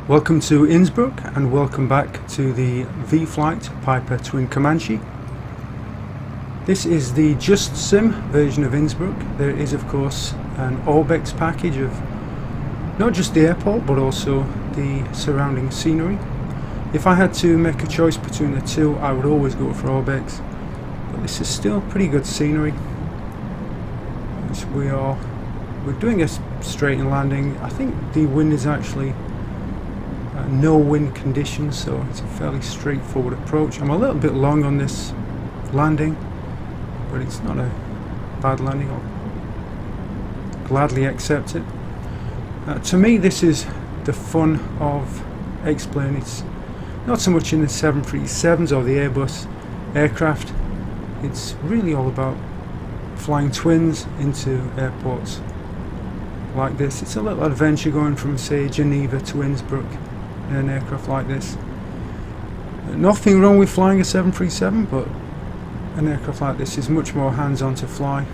Welcome to Innsbruck and welcome back to the vFlyte Piper Twin Comanche. This is the Just Sim version of Innsbruck. There is of course an Orbex package of not just the airport but also the surrounding scenery. If I had to make a choice between the two, I would always go for Orbex, but this is still pretty good scenery. We're doing a straight in landing. I think the wind is actually no wind conditions, so it's a fairly straightforward approach. I'm a little bit long on this landing, but it's not a bad landing. I'll gladly accept it. To me, this is the fun of X-Plane. It's not so much in the 737s or the Airbus aircraft. It's really all about flying twins into airports like this. It's a little adventure going from, say, Geneva to Innsbruck in an aircraft like this. Nothing wrong with flying a 737, but an aircraft like this is much more hands-on to fly.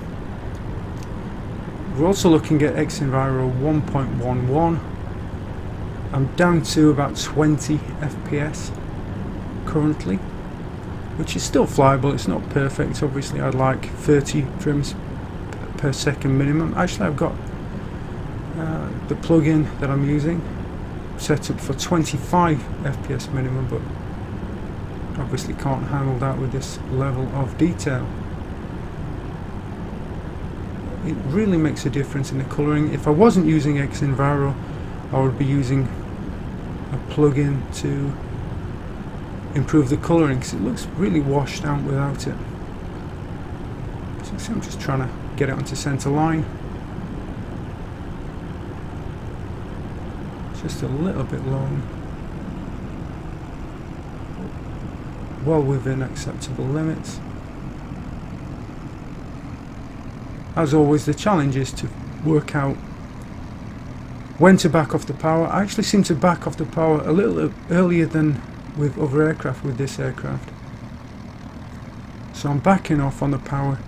We're also looking at X-Enviro 1.11. I'm down to about 20 FPS currently, which is still flyable. It's not perfect. Obviously I'd like 30 frames per second minimum. Actually, I've got the plug-in that I'm using set up for 25 FPS minimum, but obviously can't handle that with this level of detail. It really makes a difference in the colouring. If I wasn't using X-Enviro, I would be using a plug-in to improve the colouring, because it looks really washed out without it. So I'm just trying to get it onto centre line. Just a little bit long, well within acceptable limits. As always, the challenge is to work out when to back off the power. I actually seem to back off the power a little earlier than with other aircraft with this aircraft. So I'm backing off on the power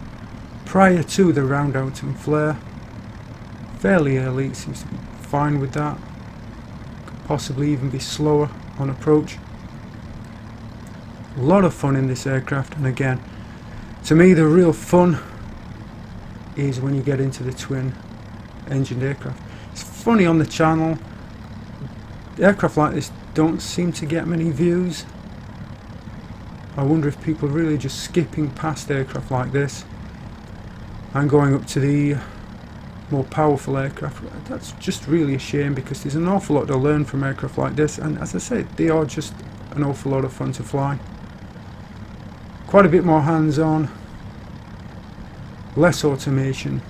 prior to the round out and flare. Fairly early, it seems to be fine with that. Possibly even be slower on approach. A lot of fun in this aircraft, and again, to me the real fun is when you get into the twin engined aircraft. It's funny, on the channel aircraft like this don't seem to get many views. I wonder if people are really just skipping past aircraft like this and going up to the more powerful aircraft. That's just really a shame, because there's an awful lot to learn from aircraft like this, and as I said, they are just an awful lot of fun to fly. Quite a bit more hands-on, less automation.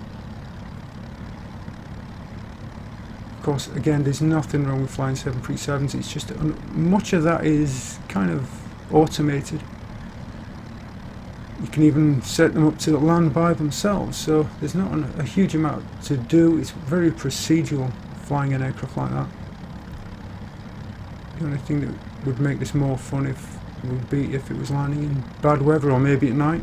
Of course, again, there's nothing wrong with flying 737s, it's just much of that is kind of automated. You can even set them up to land by themselves, so there's not a huge amount to do. It's very procedural flying an aircraft like that. The only thing that would make this more fun would be if it was landing in bad weather, or maybe at night.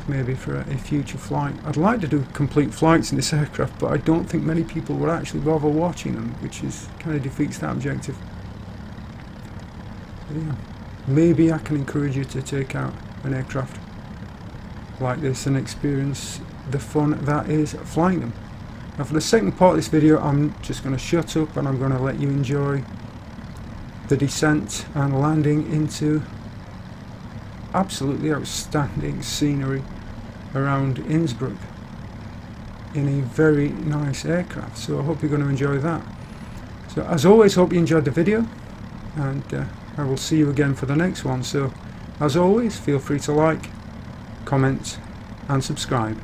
Maybe for a future flight. I'd like to do complete flights in this aircraft, but I don't think many people would actually bother watching them, which kind of defeats that objective. But yeah, maybe I can encourage you to take out an aircraft like this and experience the fun that is flying them. Now, for the second part of this video, I'm just going to shut up and I'm going to let you enjoy the descent and landing into absolutely outstanding scenery around Innsbruck in a very nice aircraft. So I hope you're going to enjoy that. So as always, hope you enjoyed the video, and I will see you again for the next one. So as always, feel free to like, comment and subscribe.